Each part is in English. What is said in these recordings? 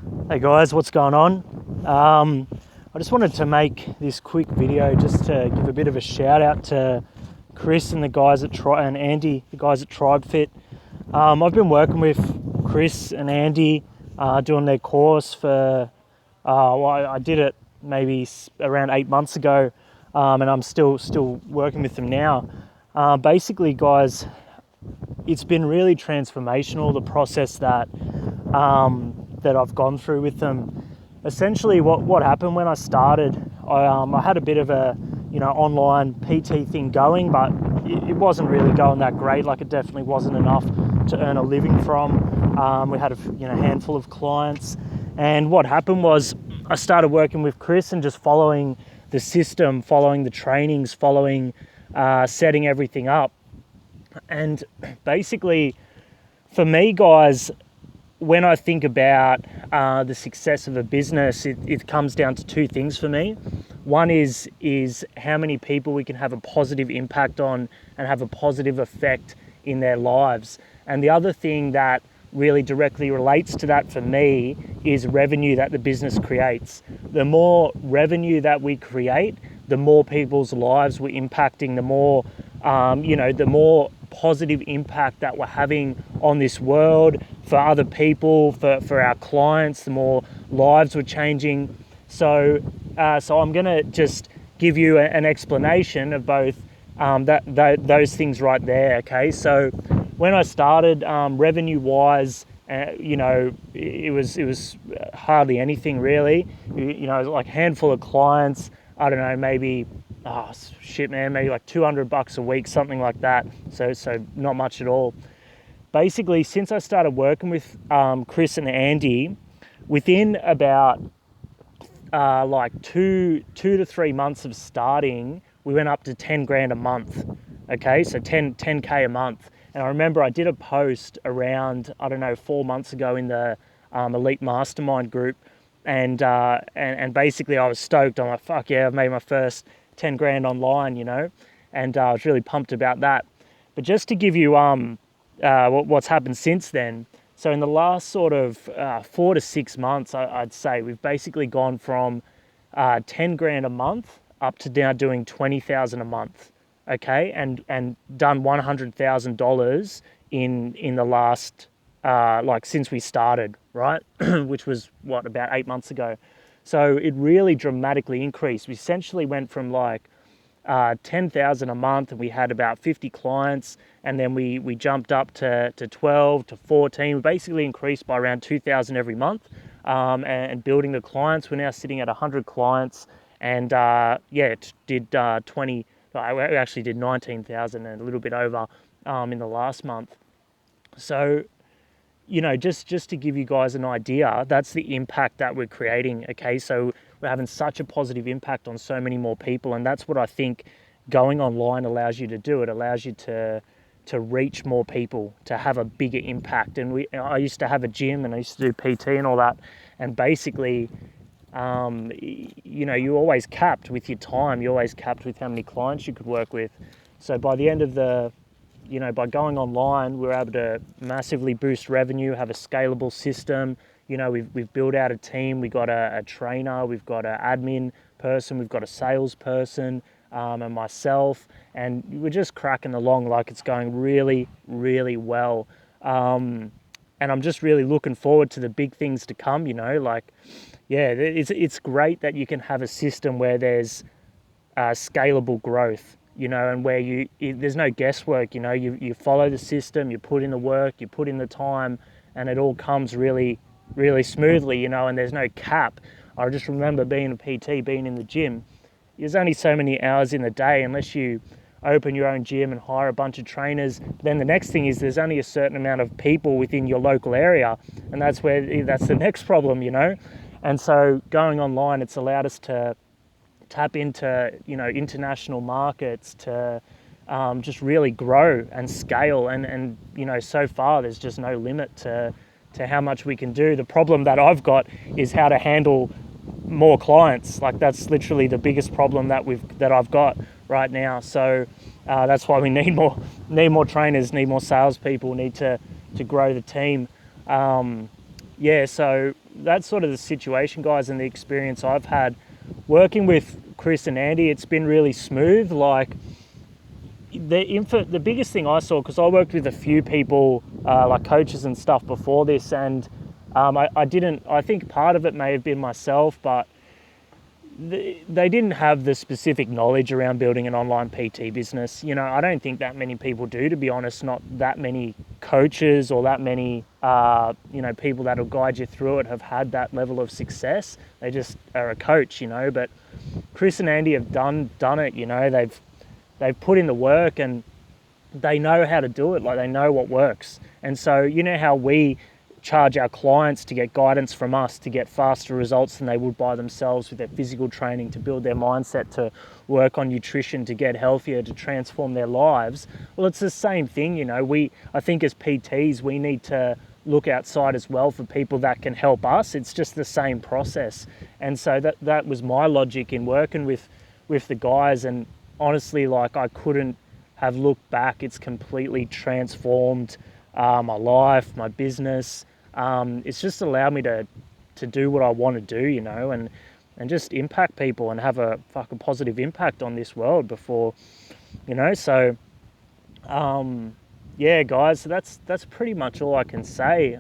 Hey guys, what's going on? I just wanted to make this quick video just to give a bit of a shout out to Chris and the guys at and Andy, the guys at Tribefit. I've been working with Chris and Andy doing their course for, I did it maybe around 8 months ago, and I'm still working with them now. Basically, guys, it's been really transformational, the process that I've gone through with them. Essentially, what happened when I started, I had a bit of a online PT thing going, but it wasn't really going that great. Like, it definitely wasn't enough to earn a living from. We had a handful of clients, and what happened was I started working with Chris and just following the system, following the trainings, following setting everything up. And basically, for me, guys, when I think about the success of a business, it comes down to two things for me. One is how many people we can have a positive impact on and have a positive effect in their lives. And the other thing that really directly relates to that for me is revenue that the business creates. The more revenue that we create, the more people's lives we're impacting, the more the more positive impact that we're having on this world for other people, for our clients, the more lives we're changing. So I'm going to just give you an explanation of both those things right there. Okay, so when I started, revenue-wise, it was hardly anything really. Like a handful of clients. I don't know, maybe maybe like $200 a week, something like that. So not much at all. Basically, since I started working with Chris and Andy, within about like two to 3 months of starting, we went up to 10 grand a month. Okay, so 10K a month. And I remember I did a post around, 4 months ago in the Elite Mastermind group. And basically I was stoked. I'm like, fuck yeah, I've made my first 10 grand online, and I was really pumped about that. But just to give you what's happened since then, so in the last sort of 4 to 6 months, I'd say we've basically gone from 10 grand a month up to now doing 20,000 a month, okay, and done $100,000 in the last since we started, right? Which was about 8 months ago. So it really dramatically increased. We essentially went from 10,000 a month, and we had about 50 clients, and then we jumped up to 12 to 14. We basically increased by around 2,000 every month. And building the clients, we're now sitting at 100 clients, and it did 20. We actually did 19,000 and a little bit over in the last month. So, just to give you guys an idea, that's the impact that we're creating, okay? So we're having such a positive impact on so many more people, and that's what I think going online allows you to do. It allows you to reach more people, to have a bigger impact. And I used to have a gym, and I used to do PT and all that, and basically, you're always capped with your time. You're always capped with how many clients you could work with. So by the end of by going online, we're able to massively boost revenue, have a scalable system. We've built out a team. We've got a trainer, we've got an admin person, we've got a salesperson, and myself, and we're just cracking along like it's going really, really well. And I'm just really looking forward to the big things to come, it's great that you can have a system where there's scalable growth, and where there's no guesswork. You follow the system, you put in the work, you put in the time, and it all comes really, really smoothly, and there's no cap. I just remember being a PT, being in the gym, there's only so many hours in the day unless you open your own gym and hire a bunch of trainers. Then the next thing is there's only a certain amount of people within your local area, and that's the next problem, And so going online, it's allowed us to tap into international markets, to just really grow and scale, and so far there's just no limit to how much we can do. The problem that I've got is how to handle more clients. Like, that's literally the biggest problem that I've got right now. So that's why we need more trainers, need more salespeople, need to grow the team. yeah, so that's sort of the situation, guys, and the experience I've had working with Chris and Andy. It's been really smooth. Like the biggest thing I saw, because I worked with a few people, like coaches and stuff before this, and I think part of it may have been myself, but they didn't have the specific knowledge around building an online PT business. You know, I don't think that many people do, to be honest. Not that many coaches or that many, people that'll guide you through it have had that level of success. They just are a coach, but Chris and Andy have done it. They've put in the work and they know how to do it. Like, they know what works. And so, you know how we charge our clients to get guidance from us to get faster results than they would by themselves with their physical training, to build their mindset, to work on nutrition, to get healthier, to transform their lives. Well, it's the same thing. I think as PTs, we need to look outside as well for people that can help us. It's just the same process. And so that was my logic in working with the guys. And honestly, like, I couldn't have looked back. It's completely transformed my life, my business. It's just allowed me to do what I want to do, and just impact people and have a fucking positive impact on this world before, so, yeah, guys, so that's pretty much all I can say.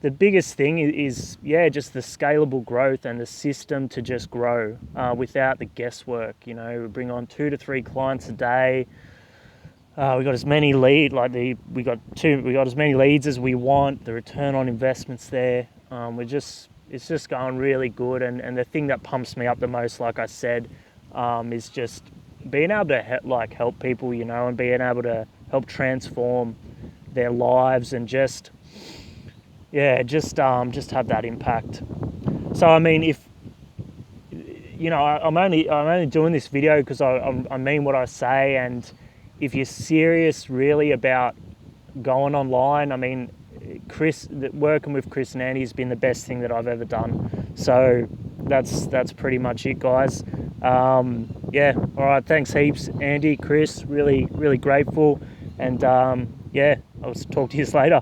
The biggest thing is just the scalable growth and the system to just grow, without the guesswork. We bring on 2 to 3 clients a day. We got as many we got as many leads as we want. The return on investment's there. It's just going really good. And the thing that pumps me up the most, like I said, is just being able to help people, and being able to help transform their lives and just have that impact. So I mean, if I'm only doing this video because I mean what I say, and if you're serious really about going online, I mean, working with Chris and Andy has been the best thing that I've ever done. So that's pretty much it, guys. All right, thanks heaps, Andy, Chris, really, really grateful. And I'll talk to you later.